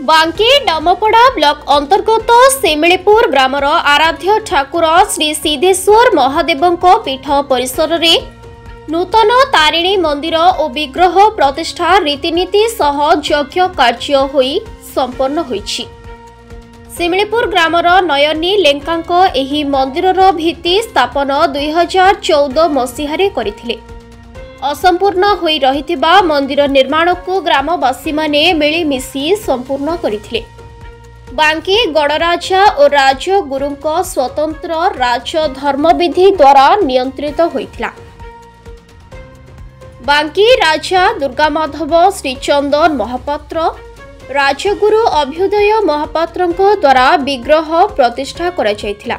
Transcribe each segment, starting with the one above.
बांकी डमपड़ा ब्लॉक अंतर्गत सेमिलीपुर ग्रामर आराध्य ठाकुर श्री सिद्धेश्वर महादेव पीठ परिसर रे नूतन तारिणी मंदिर और विग्रह प्रतिष्ठा रीतिनीति सह यज्ञ कार्य होई संपन्न होईछि। सेमिलीपुर ग्रामर नयनी लेंकांक एही मंदिरर भित्ति स्थापन 2014 मसीहारे करिथिले। असंपूर्ण होई रहिथिबा मंदिर निर्माण को ग्रामवासी माने मिलिमिशि संपूर्ण करिथिले। बांकी गड़राजा और राजगुरुंक स्वतंत्र राज धर्मविधि द्वारा नियंत्रित होइथिला। बांकी राजा दुर्गामाधव श्रीचंदन महापात्र राजगुरु अभ्युदय महापात्रंक द्वारा विग्रह प्रतिष्ठा करा जायथिला।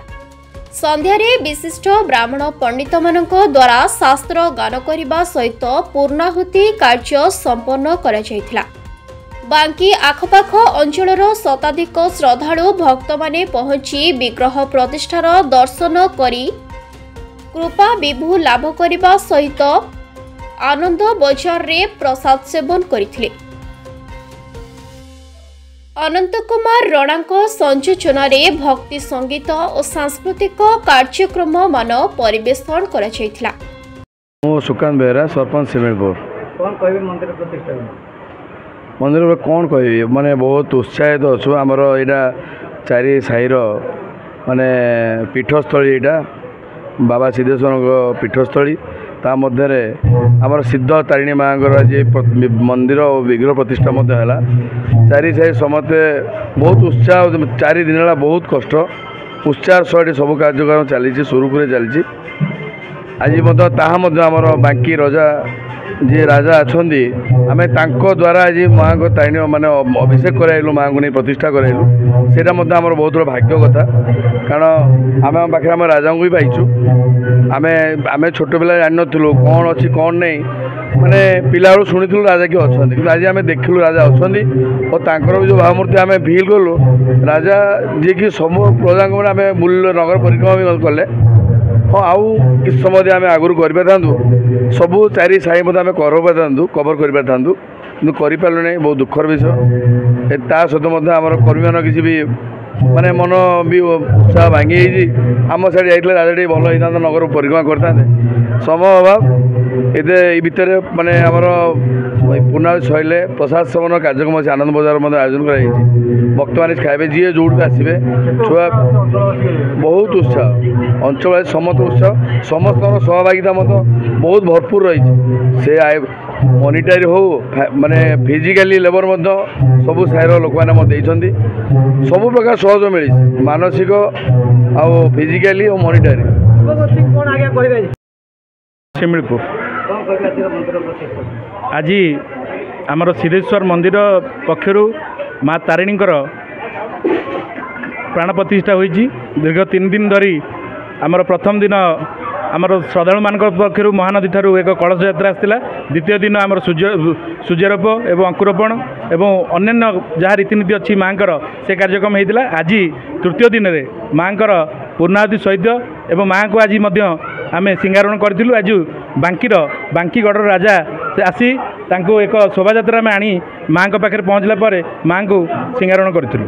संध्यारे विशिष्ट ब्राह्मण पंडित मानक द्वारा शास्त्र गान करने सहित पूर्णाहुति कार्य संपन्न करा जायथिला। बांकी आखपाख अंचलर शताधिक श्रद्धालु भक्त माने पहुंची विग्रह प्रतिष्ठार दर्शन करी कृपा विभू लाभ करने सहित आनंद बजार रे प्रसाद सेवन करथिले। अनंत कुमार रणांक संयोजन भक्ति संगीत और सांस्कृतिक कार्यक्रम मान परिवेषण करा जायथिला। मो सुकांत बेहरा सरपंच सेमिलीपुर। कौन कहबे मंदिर प्रतिष्ठा मंदिर में कौन कह माने बहुत उत्साहित अच्छु। आमर यहाँ चारि साईर माने पीठस्थली यहाँ बाबा सिद्धेश्वर पीठस्थली ता मध्य आमर सिद्ध तारिणी माँ आज मंदिर और विग्रह प्रतिष्ठा है। चारि साई समस्ते बहुत उत्साह 4 दिन है बहुत कष्ट उत्साह सहित सब कार्यक्रम चली सुरुखुरे चली। आज आमर बांकी राजा जी राजा अच्छा आम द्वारा आज माँ को तारिणी माने अभिषेक कराइलु माँ को नहीं प्रतिष्ठा कराइलु सेटा आमर बहुत बड़ा भाग्य कथा। कारण आम पाखे आम राजा को भी पाइचु। आम छोट पिला जान नु कौन अच्छी कौन नहीं माने पिला बेलू शुणु राजा किए अच्छा कि आज आम देखिलु राजा अच्छा और तांकर भी जो भावमूर्ति आम फिल कलु राजा जी की सब प्रजा को आम मूल्य नगर परिक्रमा भी कले। हाँ आउ कि समय आम आगुरी कर सबू 4 साई मत आम कवर कर पार्लु नहीं बहुत दुखर विषय। ता सहित आम कर्मी मान किसी भी माने मन भी उत्साह भांगी आम साइड जाइए राजा टी भल होता नगर परिक्रमा करते समय अभाव ये भितर माने आमर पुनः सैले प्रसाद सेवन कार्यक्रम अच्छे आनंद बजार आयोजन कर भक्त मैंने खाए जी जो आसवे छुआ बहुत उत्साह अंचल समस्त उत्साह समस्त सहभागिता मत बहुत भरपूर रही से मनिटारी हो माने फिजिकाली लेबर सबू साइर लोक मैंने सब प्रकार सहयोग मिली मानसिक आउ फिजिकाली और मनिटारी। सेमिलीपुर आज आमर सिद्धेश्वर मंदिर पक्षर माँ तारिणी प्राण प्रतिष्ठा होईची। दीर्घ 3 दिन धरी आमर प्रथम दिन आमर श्रद्धालु मान पक्षर महानदी ठारू एक कलश यात्रा आसला। द्वितीय दिन आमर सूर्यारोप एवं अंकुरोपण एवं अन्यान्य जहाँ रीतिनीति अच्छी माँ से कार्यक्रम होता। आज तृतीय दिन में माँ पूर्णाहुति सहित एवं माँ को आज आम सिंगारण करूँ। आज बांकी गड़ राजा से आसी तांको एक शोभा यात्रा में आनी माँ पाखे पहुँचला पर माँ को सिंगारण करूँ।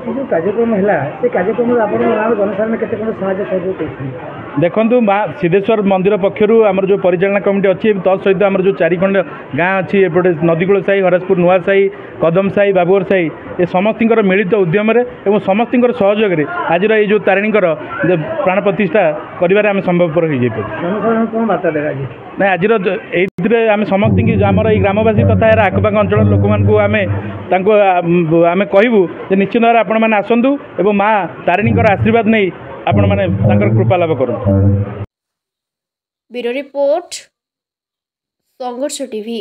जो कार्यक्रम है से कार्यक्रम जनसाधारण केते कोन सहायता सहयोग देखु माँ सिद्धेश्वर मंदिर पक्षर आमर जो परिचालना कमिटी अच्छी तत्सहित आमर जो 4 खंड गाँ अच्छी एपटे नदीकूल साई हरसपुर नुआ साई कदम साई बाबुर साई ये समस्त मिलित उद्यम एवं समस्त सहयोग आज ये जो तारिणी प्राण प्रतिष्ठा कर संभवपर हो जाए ना। आज आम समस्त आमर ये ग्रामवासी तथा यार आखपाख अंचल लोक आम कहूँ निश्चित भाव आपण मैंने आसतु एवं माँ तारिणी आशीर्वाद नहीं आपण मैंने कृपा लाभ करूँ। ब्यूरो रिपोर्ट संघर्ष टीवी।